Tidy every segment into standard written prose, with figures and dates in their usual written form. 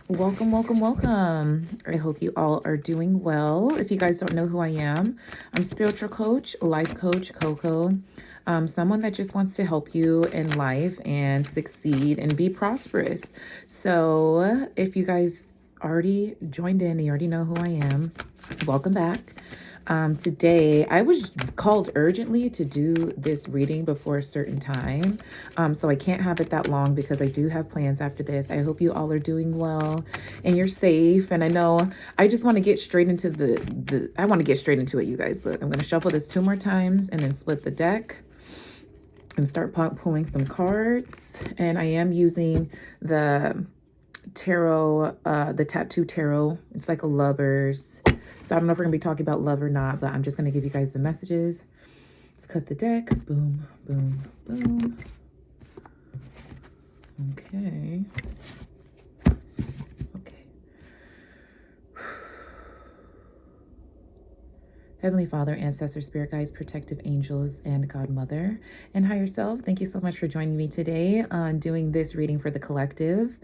Welcome, welcome, welcome. I hope you all are doing well. If you guys don't know who I am, I'm spiritual coach, life coach, Coco. Someone that just wants to help you in life and succeed and be prosperous. So if you guys already joined in, you already know who I am. Welcome back. Today, I was called urgently to do this reading before a certain time. So I can't have it that long because I do have plans after this. I hope you all are doing well and you're safe. And I know I just want to get straight into I want to get straight into it, you guys. Look, I'm going to shuffle this 2 more times and then split the deck and start pulling some cards. And I am using the tarot, the tattoo tarot. It's like a lover's. So I don't know if we're going to be talking about love or not, but I'm just going to give you guys the messages. Let's cut the deck. Boom, boom, boom. Okay. Okay. Heavenly Father, ancestors, spirit guides, protective angels, and Godmother, and higher self, thank you so much for joining me today on doing this reading for the collective.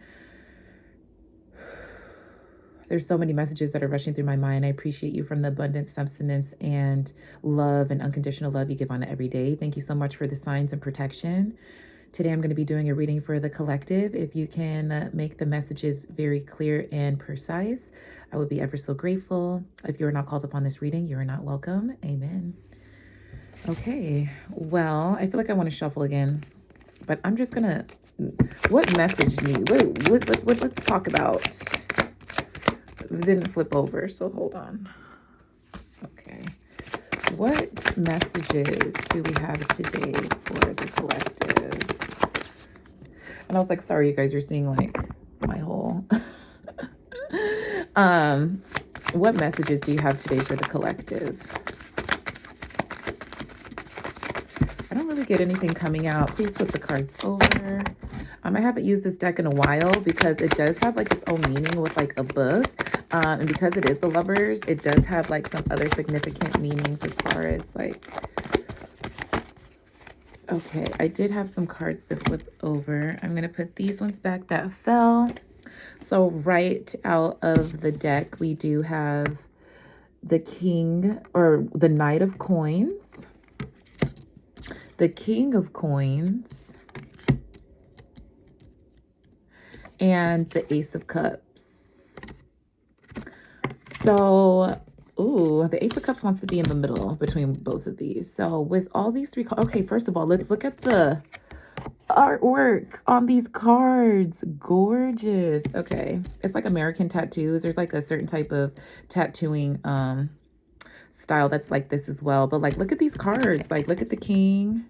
There's so many messages that are rushing through my mind. I appreciate you from the abundance, substance, and love and unconditional love you give on it every day. Thank you so much for the signs and protection. Today, I'm going to be doing a reading for the collective. If you can make the messages very clear and precise, I would be ever so grateful. If you are not called upon this reading, you are not welcome. Amen. Okay. Well, I feel like I want to shuffle again, but I'm just going to... What message need? Let's talk about... It didn't flip over, so hold on. Okay. What messages do we have today for the collective? And I was like, sorry, you guys, you're seeing like my whole... What messages do you have today for the collective? I don't really get anything coming out. Please flip the cards over. I haven't used this deck in a while because it does have like its own meaning with like a book. And because it is the lovers, it does have like some other significant meanings as far as like... Okay, I did have some cards that flip over. I'm going to put these ones back that fell. So right out of the deck, we do have the King or the Knight of Coins, the King of Coins, and the Ace of Cups. So, ooh, the Ace of Cups wants to be in the middle between both of these. So with all these three cards, okay, first of all, let's look at the artwork on these cards. Gorgeous. Okay, it's like American tattoos. There's like a certain type of tattooing style that's like this as well. But like, look at these cards. Like, look at the King.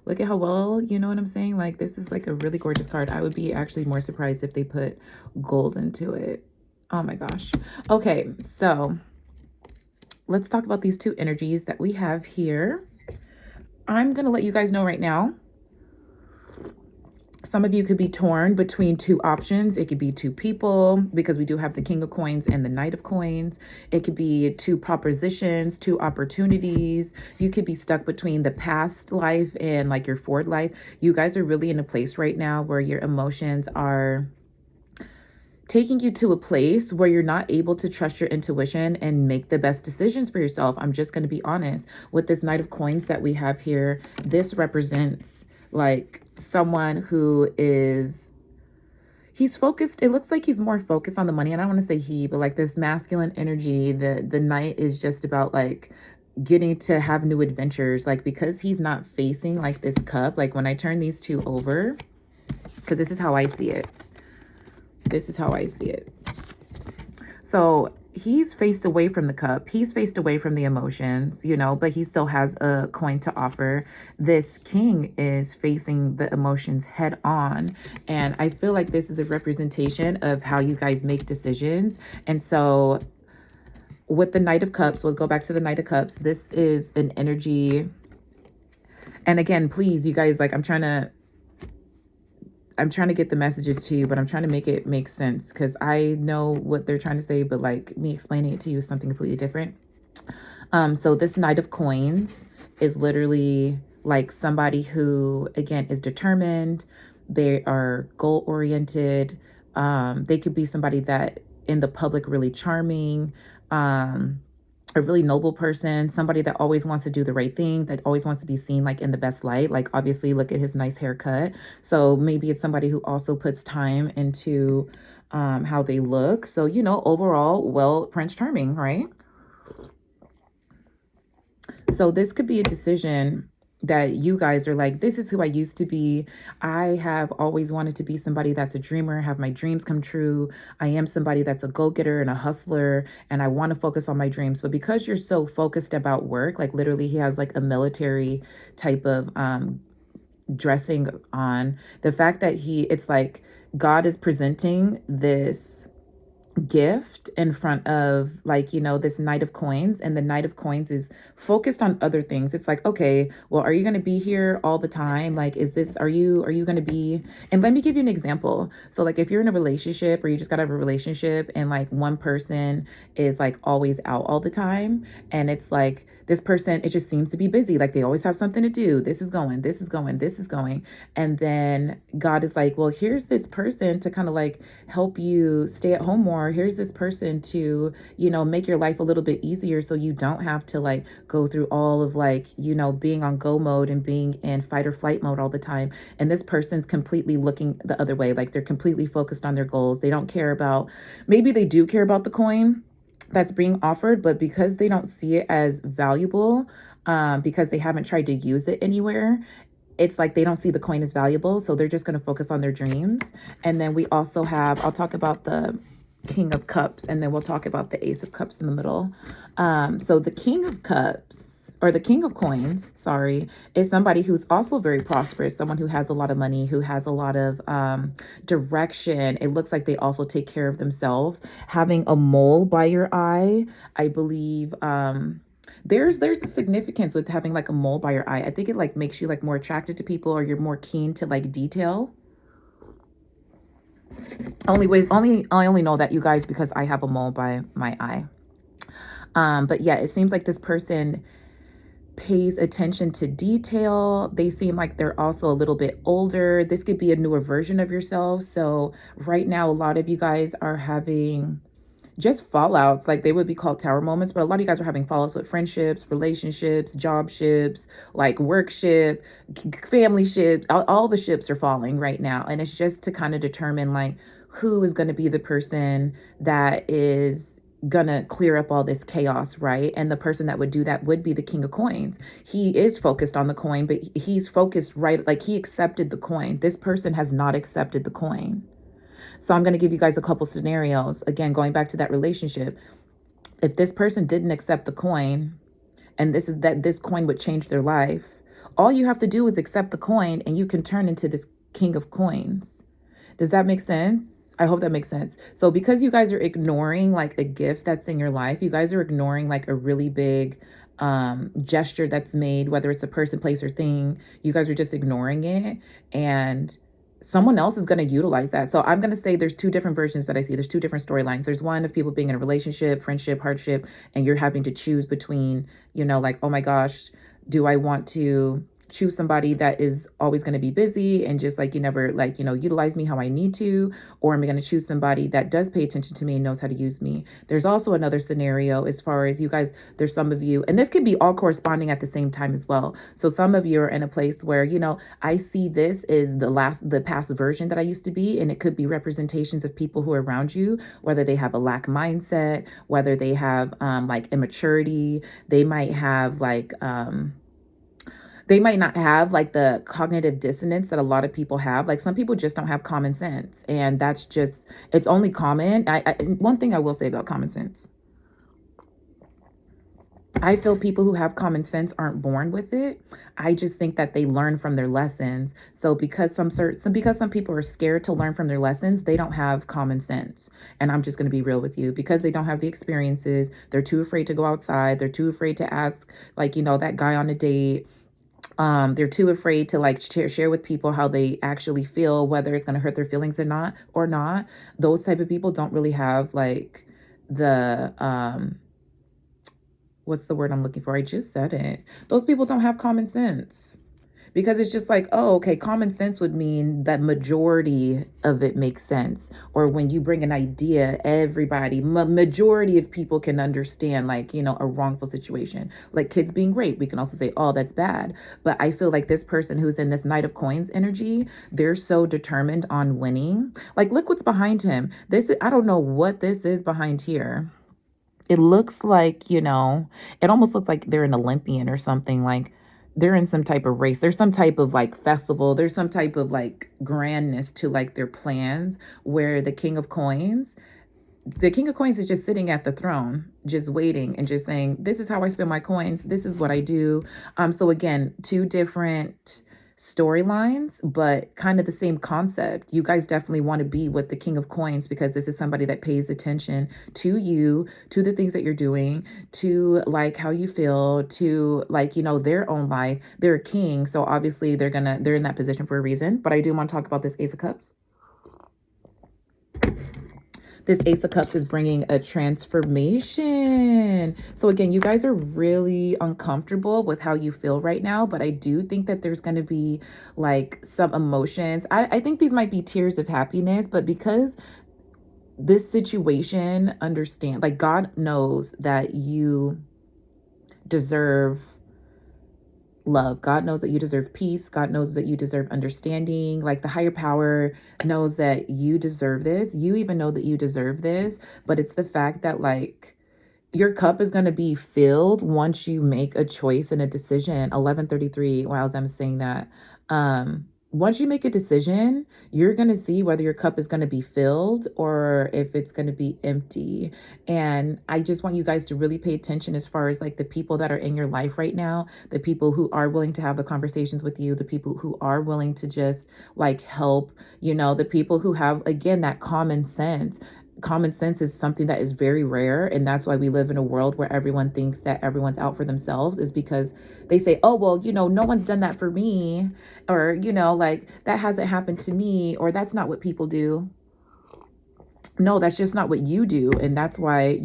Look at how well, you know what I'm saying? Like, this is like a really gorgeous card. I would be actually more surprised if they put gold into it. Oh my gosh. Okay, so let's talk about these two energies that we have here. I'm going to let you guys know right now. Some of you could be torn between two options. It could be two people because we do have the King of Coins and the Knight of Coins. It could be two propositions, two opportunities. You could be stuck between the past life and like your forward life. You guys are really in a place right now where your emotions are taking you to a place where you're not able to trust your intuition and make the best decisions for yourself. I'm just going to be honest. With this Knight of Coins that we have here, this represents like someone who is, he's focused. It looks like he's more focused on the money. And I don't want to say he, but like this masculine energy, the Knight is just about like getting to have new adventures. Like because he's not facing like this cup, like when I turn these two over, because this is how I see it. This is how I see it. So he's faced away from the cup. He's faced away from the emotions, you know, but he still has a coin to offer. This King is facing the emotions head on. And I feel like this is a representation of how you guys make decisions. And so with the Knight of Cups, we'll go back to the Knight of Cups. This is an energy. And again, please, you guys, like I'm trying to get the messages to you, but I'm trying to make it make sense because I know what they're trying to say, but like me explaining it to you is something completely different. So this Knight of Coins is literally like somebody who, again, is determined. They are goal-oriented, They could be somebody that in the public really charming, a really noble person, somebody that always wants to do the right thing, that always wants to be seen like in the best light. Like obviously look at his nice haircut. So maybe it's somebody who also puts time into how they look. So, you know, overall, well, Prince Charming, right? So this could be a decision that you guys are like, this is who I used to be. I have always wanted to be somebody that's a dreamer, have my dreams come true. I am somebody that's a go-getter and a hustler, and I want to focus on my dreams. But because you're so focused about work, like literally he has like a military type of dressing on, the fact that it's like God is presenting this gift in front of, like, you know, this Knight of Coins, and the Knight of Coins is focused on other things. It's like, okay, well, are you going to be here all the time? Like, are you going to be, and let me give you an example. So like if you're in a relationship or you just got out of a relationship and like one person is like always out all the time, and it's like this person, it just seems to be busy. Like they always have something to do. This is going, this is going, this is going. And then God is like, well, here's this person to kind of like help you stay at home more. Here's this person to, you know, make your life a little bit easier so you don't have to like go through all of like, you know, being on go mode and being in fight or flight mode all the time. And this person's completely looking the other way. Like they're completely focused on their goals. They don't care about, maybe they do care about the coin that's being offered, but because they don't see it as valuable, because they haven't tried to use it anywhere, it's like they don't see the coin as valuable. So they're just going to focus on their dreams. And then we also have, I'll talk about the King of Cups, and then we'll talk about the Ace of Cups in the middle. So the King of Cups, or the King of Coins, sorry, is somebody who's also very prosperous, someone who has a lot of money, who has a lot of direction. It looks like they also take care of themselves. Having a mole by your eye, I believe, there's a significance with having like a mole by your eye. I think it like makes you like more attracted to people, or you're more keen to like detail. I only know that, you guys, because I have a mole by my eye. But yeah, it seems like this person pays attention to detail. They seem like they're also a little bit older. This could be a newer version of yourself. So right now, a lot of you guys are having just fallouts, like they would be called tower moments, but a lot of you guys are having fallouts with friendships, relationships, job ships, like work ship, family ship. All the ships are falling right now. And it's just to kind of determine like who is going to be the person that is gonna clear up all this chaos, right? And the person that would do that would be the King of Coins. He is focused on the coin, but he's focused, right? Like he accepted the coin. This person has not accepted the coin. So I'm going to give you guys a couple scenarios. Again, going back to that relationship. If this person didn't accept the coin, and this coin would change their life, all you have to do is accept the coin and you can turn into this King of Coins. Does that make sense? I hope that makes sense. So because you guys are ignoring like a gift that's in your life, you guys are ignoring like a really big gesture that's made, whether it's a person, place, or thing, you guys are just ignoring it. And someone else is going to utilize that. So I'm going to say there's two different versions that I see. There's two different storylines. There's one of people being in a relationship, friendship, hardship, and you're having to choose between, you know, like, oh my gosh, do I want to choose somebody that is always going to be busy and just like, you never like, you know, utilize me how I need to, or am I going to choose somebody that does pay attention to me and knows how to use me? There's also another scenario as far as you guys, there's some of you, and this can be all corresponding at the same time as well. So some of you are in a place where, you know, I see this is the past version that I used to be, and it could be representations of people who are around you, whether they have a lack mindset, whether they have like immaturity, they might have like they might not have like the cognitive dissonance that a lot of people have. Like some people just don't have common sense, and that's just, it's only common. One thing I will say about common sense, I feel people who have common sense aren't born with it. I just think that they learn from their lessons. So because because some people are scared to learn from their lessons, they don't have common sense. And I'm just going to be real with you, because they don't have the experiences. They're too afraid to go outside. They're too afraid to ask, like, you know, that guy on a date. They're too afraid to like share with people how they actually feel, whether it's going to hurt their feelings or not. Those type of people don't really have like the what's the word I'm looking for? I just said it. Those people don't have common sense, because it's just like, oh, okay, common sense would mean that majority of it makes sense. Or when you bring an idea, everybody, majority of people can understand, like, a wrongful situation, like kids being raped. We can also say, oh, that's bad. But I feel like this person who's in this Knight of Coins energy, they're so determined on winning. Like, look what's behind him. I don't know what this is behind here. It looks like, it almost looks like they're an Olympian or something. Like they're in some type of race. There's some type of like festival. There's some type of like grandness to like their plans, where the King of Coins is just sitting at the throne, just waiting and just saying, this is how I spend my coins. This is what I do. So again, two different storylines, but kind of the same concept. You guys definitely want to be with the King of Coins, because this is somebody that pays attention to you, to the things that you're doing, to like how you feel, to like, their own life. They're a king. So obviously they're in that position for a reason. But I do want to talk about this Ace of Cups. This Ace of Cups is bringing a transformation. So again, you guys are really uncomfortable with how you feel right now, but I do think that there's going to be like some emotions. I think these might be tears of happiness, but because this situation, like God knows that you deserve love. God knows that you deserve peace. God knows that you deserve understanding. Like the higher power knows that you deserve this. You even know that you deserve this, but it's the fact that like your cup is going to be filled once you make a choice and a decision. 11:33, while I'm saying that, once you make a decision, you're going to see whether your cup is going to be filled or if it's going to be empty. And I just want you guys to really pay attention as far as like the people that are in your life right now, the people who are willing to have the conversations with you, the people who are willing to just like help, the people who have, again, that common sense. Common sense is something that is very rare, and that's why we live in a world where everyone thinks that everyone's out for themselves, is because they say, oh, well, no one's done that for me, or like that hasn't happened to me, or that's not what people do. No, that's just not what you do. And that's why,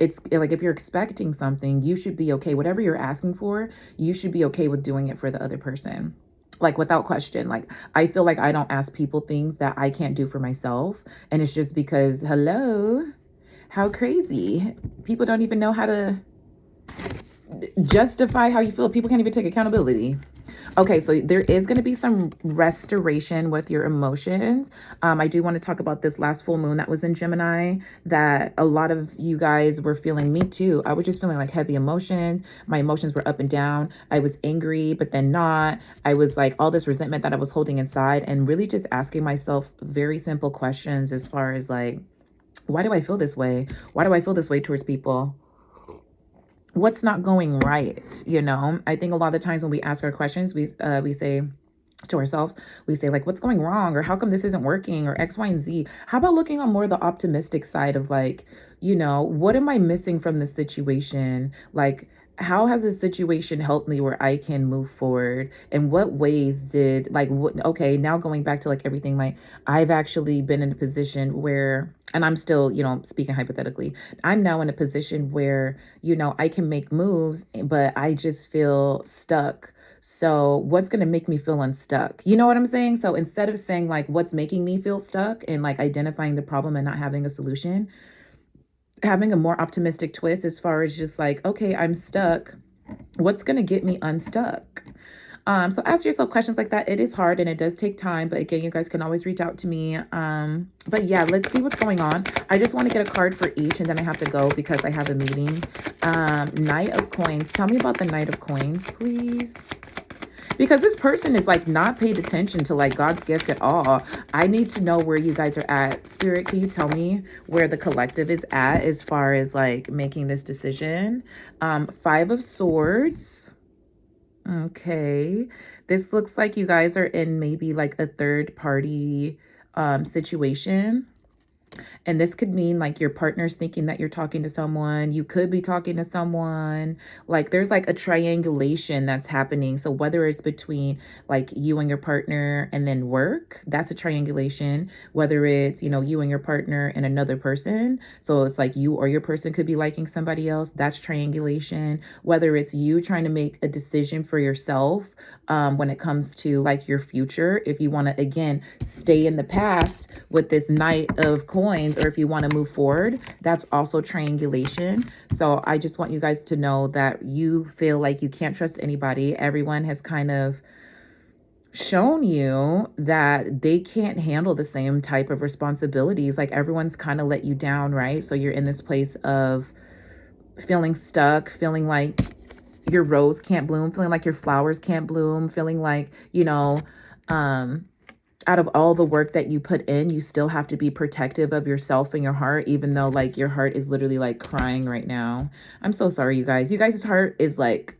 it's like if you're expecting something, you should be okay. Whatever you're asking for, you should be okay with doing it for the other person. Like without question. Like I feel like I don't ask people things that I can't do for myself. And it's just because, hello, how crazy. People don't even know how to justify how you feel. People can't even take accountability. Okay, so there is going to be some restoration with your emotions. I do want to talk about this last full moon that was in Gemini, that a lot of you guys were feeling. Me too. I was just feeling like heavy emotions. My emotions were up and down. I was angry, but then not. I was like all this resentment that I was holding inside, and really just asking myself very simple questions as far as like, why do I feel this way? Why do I feel this way towards people? What's not going right? I think a lot of the times when we ask our questions, we say to ourselves, we say like, what's going wrong, or how come this isn't working, or X, Y, and Z. How about looking on more the optimistic side of like, what am I missing from this situation? Like, how has this situation helped me where I can move forward? And what ways did okay, now going back to like everything, like I've actually been in a position where, and I'm still, speaking hypothetically, I'm now in a position where, I can make moves, but I just feel stuck. So what's going to make me feel unstuck? You know what I'm saying? So instead of saying like, what's making me feel stuck, and like identifying the problem and not having a solution, having a more optimistic twist as far as just like, okay, I'm stuck. What's going to get me unstuck? So ask yourself questions like that. It is hard and it does take time, but again, you guys can always reach out to me. But yeah, let's see what's going on. I just want to get a card for each, and then I have to go because I have a meeting. Knight of Coins. Tell me about the Knight of Coins, please. Because this person is like not paid attention to like God's gift at all. I need to know where you guys are at. Spirit, can you tell me where the collective is at as far as like making this decision? 5 of Swords. Okay. This looks like you guys are in maybe like a third party situation. And this could mean like your partner's thinking that you're talking to someone. You could be talking to someone. Like there's like a triangulation that's happening. So whether it's between like you and your partner and then work, that's a triangulation. Whether it's, you know, you and your partner and another person. So it's like you or your person could be liking somebody else. That's triangulation. Whether it's you trying to make a decision for yourself when it comes to like your future, if you want to, again, stay in the past with this Knight of Coins, or if you want to move forward, that's also triangulation. So I just want you guys to know that you feel like you can't trust anybody. Everyone has kind of shown you that they can't handle the same type of responsibilities. Like everyone's kind of let you down, right? So you're in this place of feeling stuck, feeling like your rose can't bloom, feeling like your flowers can't bloom, feeling like, you know, out of all the work that you put in, you still have to be protective of yourself and your heart, even though like your heart is literally like crying right now. I'm so sorry, you guys. You guys' heart is like,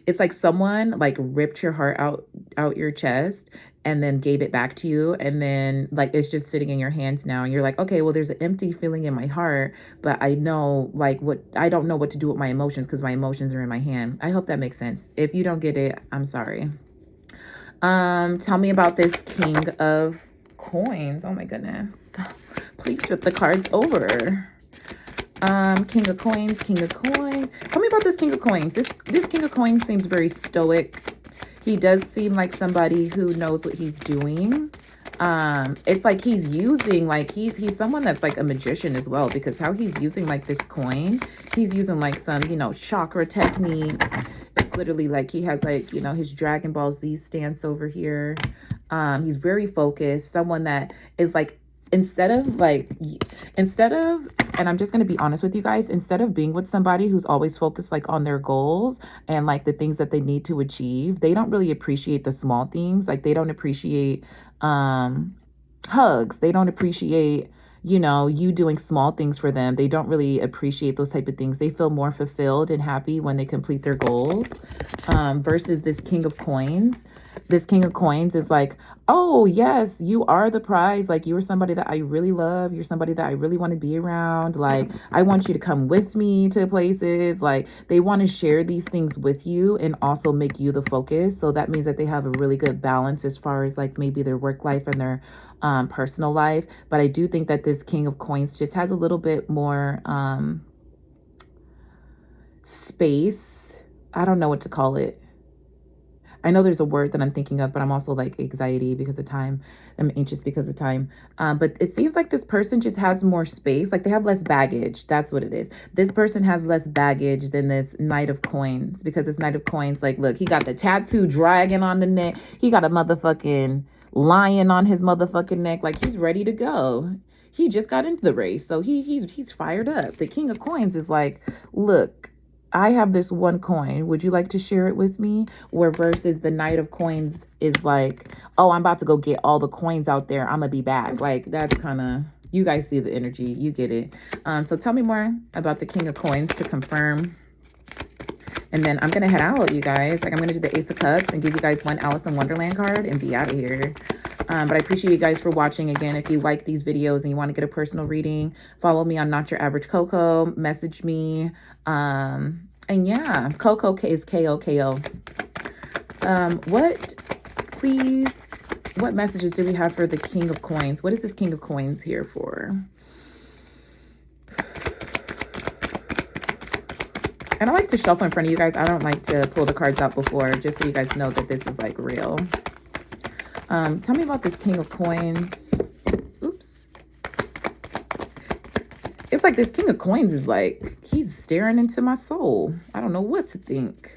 it's like someone like ripped your heart out your chest and then gave it back to you. And then like, it's just sitting in your hands now. And you're like, okay, well, there's an empty feeling in my heart, but I know like I don't know what to do with my emotions because my emotions are in my hand. I hope that makes sense. If you don't get it, I'm sorry. Tell me about this King of Coins. Oh my goodness. Please flip the cards over. King of Coins, King of Coins. Tell me about this King of Coins. This King of Coins seems very stoic. He does seem like somebody who knows what he's doing. It's like he's using, like he's someone that's like a magician as well, because how he's using like this coin, he's using like some, you know, chakra techniques. It's literally like he has like, you know, his Dragon Ball Z stance over here. He's very focused, someone that is like, instead of, and I'm just going to be honest with you guys, instead of being with somebody who's always focused like on their goals and like the things that they need to achieve, they don't really appreciate the small things. Like they don't appreciate hugs. They don't appreciate, you know, you doing small things for them. They don't really appreciate those type of things. They feel more fulfilled and happy when they complete their goals, versus this King of Coins. This King of Coins is like, oh yes, you are the prize. Like you are somebody that I really love. You're somebody that I really want to be around. Like I want you to come with me to places. Like they want to share these things with you and also make you the focus. So that means that they have a really good balance as far as like maybe their work life and their personal life. But I do think that this King of Coins just has a little bit more space. I don't know what to call it. I know there's a word that I'm thinking of, but I'm also like anxiety because of time. I'm anxious because of time. But it seems like this person just has more space. Like they have less baggage. That's what it is. This person has less baggage than this Knight of Coins, because this Knight of Coins, like, look, he got the tattoo dragon on the neck. He got a motherfucking lion on his motherfucking neck. Like he's ready to go. He just got into the race. So he's fired up. The King of Coins is like, look, I have this one coin. Would you like to share it with me? Where versus the Knight of Coins is like, oh, I'm about to go get all the coins out there. I'm going to be back. Like, that's kind of, you guys see the energy. You get it. So tell me more about the King of Coins to confirm. And then I'm going to head out, you guys. Like, I'm going to do the Ace of Cups and give you guys one Alice in Wonderland card and be out of here. But I appreciate you guys for watching. Again, if you like these videos and you want to get a personal reading, follow me on Not Your Average Coco. Message me. And yeah, Coco is K-O-K-O. What messages do we have for the King of Coins? What is this King of Coins here for? And I like to shuffle in front of you guys. I don't like to pull the cards out before, just so you guys know that this is like real. Tell me about this King of Coins. Oops. It's like this King of Coins is like, he's staring into my soul. I don't know what to think.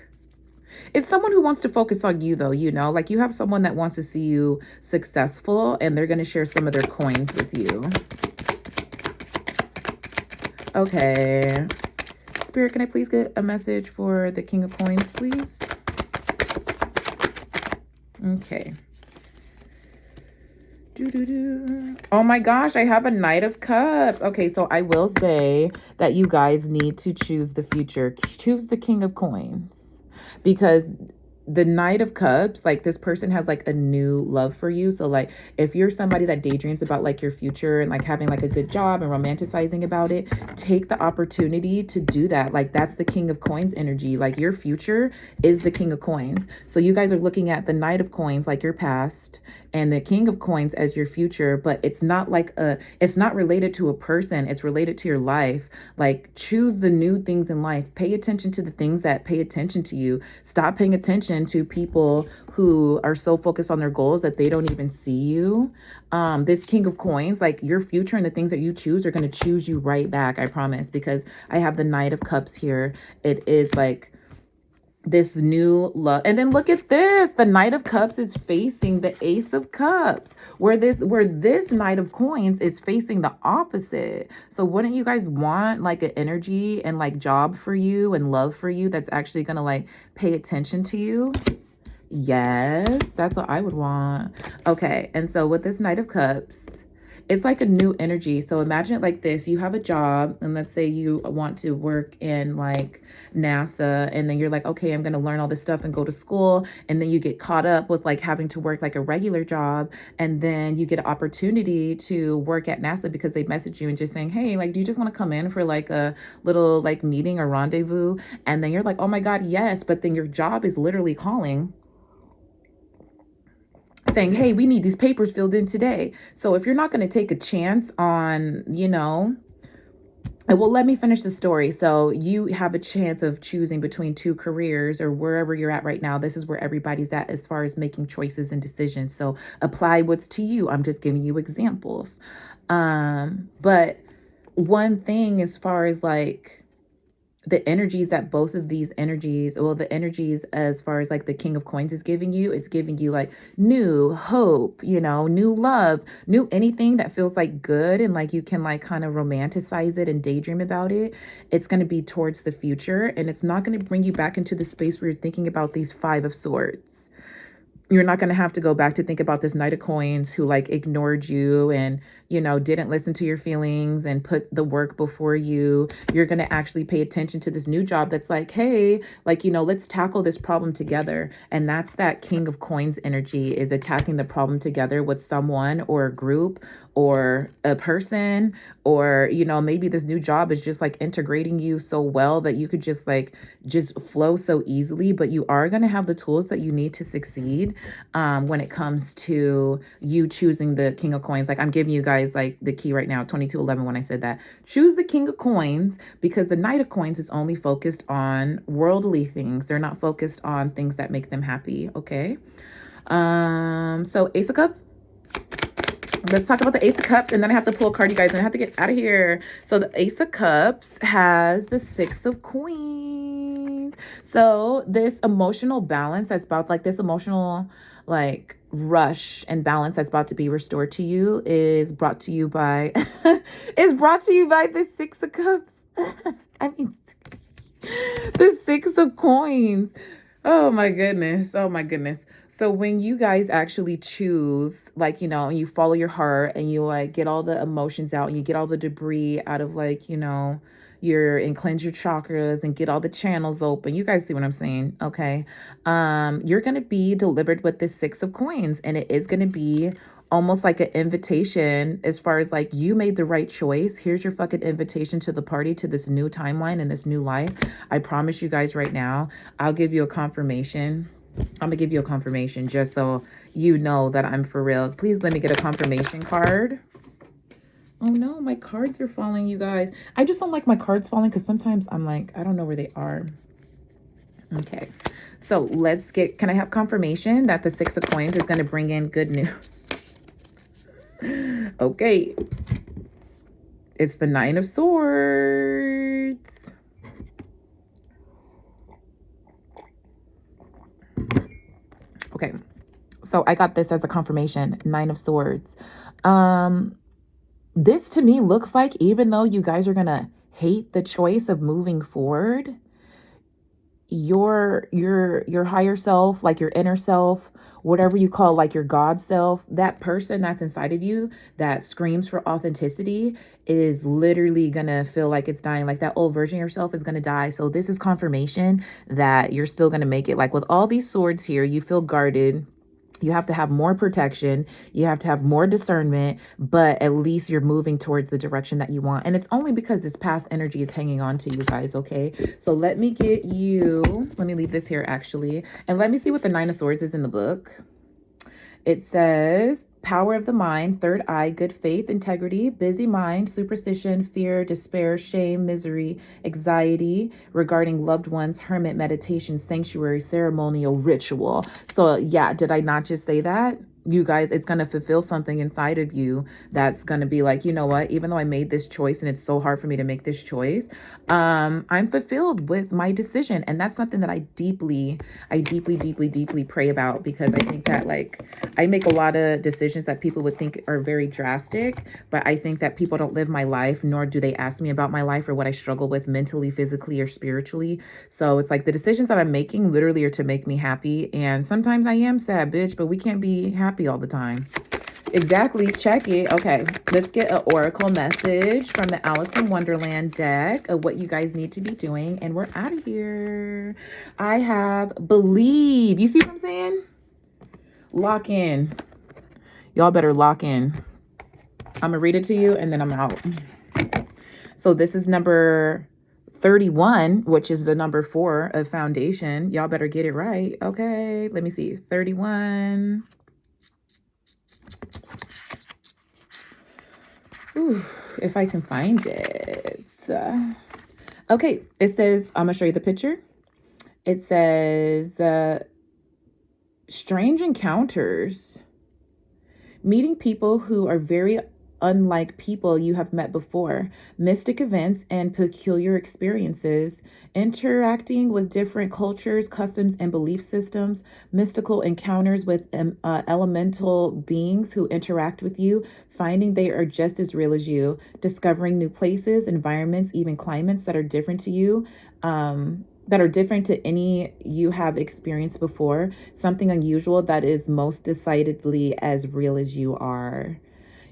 It's someone who wants to focus on you though, you know, like you have someone that wants to see you successful and they're going to share some of their coins with you. Okay. Spirit, can I please get a message for the King of Coins, please? Okay. Oh my gosh, I have a Knight of Cups. Okay, so I will say that you guys need to choose the future. Choose the King of Coins, because the Knight of Cups, like this person has like a new love for you. So like if you're somebody that daydreams about like your future and like having like a good job and romanticizing about it, take the opportunity to do that. Like that's the King of Coins energy. Like your future is the King of Coins. So you guys are looking at the Knight of Coins like your past and the King of Coins as your future, but it's not like it's not related to a person, it's related to your life. Like choose the new things in life. Pay attention to the things that pay attention to you. Stop paying attention to people who are so focused on their goals that they don't even see you. This King of Coins, like your future and the things that you choose are going to choose you right back, I promise, because I have the Knight of Cups here. It is like this new love. And then look at this. The Knight of Cups is facing the Ace of Cups, where this Knight of Coins is facing the opposite. So wouldn't you guys want like an energy and like job for you and love for you that's actually gonna like pay attention to you? Yes, that's what I would want. Okay, and so with this Knight of Cups, it's like a new energy. So imagine it like this. You have a job, and let's say you want to work in like NASA, and then you're like, okay, I'm going to learn all this stuff and go to school. And then you get caught up with like having to work like a regular job. And then you get an opportunity to work at NASA because they message you and just saying, hey, like, do you just want to come in for like a little like meeting or rendezvous? And then you're like, oh my God, yes. But then your job is literally calling saying, hey, we need these papers filled in today. So if you're not going to take a chance on, well, let me finish the story. So you have a chance of choosing between two careers or wherever you're at right now. This is where everybody's at as far as making choices and decisions. So apply what's to you. I'm just giving you examples. But one thing as far as like the energies that both of these energies, well, the energies as far as like the King of Coins is giving you, it's giving you like new hope, new love, new anything that feels like good and like you can like kind of romanticize it and daydream about it. It's going to be towards the future, and it's not going to bring you back into the space where you're thinking about these Five of Swords. You're not going to have to go back to think about this Knight of Coins who like ignored you and, didn't listen to your feelings and put the work before you. You're going to actually pay attention to this new job that's like, hey, like, let's tackle this problem together. And that's that King of Coins energy, is attacking the problem together with someone or a group or a person, or, maybe this new job is just like integrating you so well that you could just flow so easily, but you are going to have the tools that you need to succeed when it comes to you choosing the King of Coins. Like I'm giving you guys like the key right now, 2211, when I said that. Choose the King of Coins, because the Knight of Coins is only focused on worldly things. They're not focused on things that make them happy, okay? So Ace of Cups. Let's talk about the Ace of Cups, and then I have to pull a card, you guys, and I have to get out of here. So the Ace of Cups has the Six of Coins. So this emotional balance that's about like this emotional like rush and balance that's about to be restored to you is brought to you by is brought to you by the Six of Cups. I mean, the Six of Coins. Oh my goodness. Oh my goodness. So when you guys actually choose, like, you follow your heart and you like get all the emotions out and you get all the debris out of like, and cleanse your chakras and get all the channels open. You guys see what I'm saying? Okay. You're going to be delivered with this Six of Coins, and it is going to be almost like an invitation as far as like you made the right choice. Here's your fucking invitation to the party, to this new timeline and this new life. I promise you guys right now, I'll give you a confirmation. I'm gonna give you a confirmation just so you know that I'm for real. Please let me get a confirmation card. Oh no, my cards are falling, you guys. I just don't like my cards falling because sometimes I'm like, I don't know where they are. Okay, so can I have confirmation that the Six of Coins is going to bring in good news? Okay, it's the Nine of Swords. Okay, so I got this as a confirmation, Nine of Swords. This to me looks like, even though you guys are going to hate the choice of moving forward, your higher self, like your inner self, whatever you call like your God self, that person that's inside of you that screams for authenticity is literally gonna feel like it's dying. Like that old version of yourself is gonna die. So this is confirmation that you're still gonna make it. Like with all these swords here, you feel guarded. You have to have more protection. You have to have more discernment, but at least you're moving towards the direction that you want. And it's only because this past energy is hanging on to you guys, okay? So let me get you, let me leave this here actually. And let me see what the Nine of Swords is in the book. It says, power of the mind, third eye, good faith, integrity, busy mind, superstition, fear, despair, shame, misery, anxiety regarding loved ones, hermit, meditation, sanctuary, ceremonial, ritual. So yeah, did I not just say that? You guys, it's going to fulfill something inside of you that's going to be like, you know what, even though I made this choice and it's so hard for me to make this choice, I'm fulfilled with my decision. And that's something that I deeply pray about, because I think that like I make a lot of decisions that people would think are very drastic, but I think that people don't live my life, nor do they ask me about my life or what I struggle with mentally, physically, or spiritually. So it's like the decisions that I'm making literally are to make me happy. And sometimes I am sad, bitch, but we can't be happy all the time. Exactly. Check it. Okay, let's get an oracle message from the Alice in Wonderland deck of what you guys need to be doing, and we're out of here. I have believe. You see what I'm saying? Lock in. Y'all better lock in. I'm gonna read it to you and then I'm out. So this is number 31, which is the number 4 of foundation. Y'all better get it right. Okay, let me see. 31. Ooh, if I can find it. Okay, it says, I'm gonna show you the picture. It says, strange encounters. Meeting people who are very unlike people you have met before. Mystic events and peculiar experiences. Interacting with different cultures, customs, and belief systems. Mystical encounters with elemental beings who interact with you. Finding they are just as real as you. Discovering new places, environments, even climates that are different to you. That are different to any you have experienced before. Something unusual that is most decidedly as real as you are.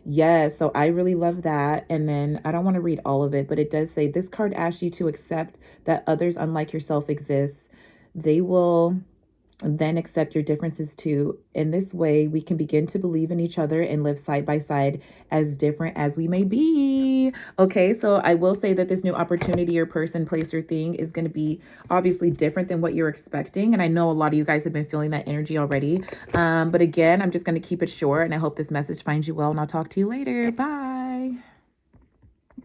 Yes, so I really love that. And then I don't want to read all of it, but it does say this card asks you to accept that others unlike yourself exist. They will then accept your differences too. In this way, we can begin to believe in each other and live side by side, as different as we may be. Okay, so I will say that this new opportunity or person, place, or thing is going to be obviously different than what you're expecting. And I know a lot of you guys have been feeling that energy already. But again, I'm just going to keep it short, and I hope this message finds you well, and I'll talk to you later. Bye.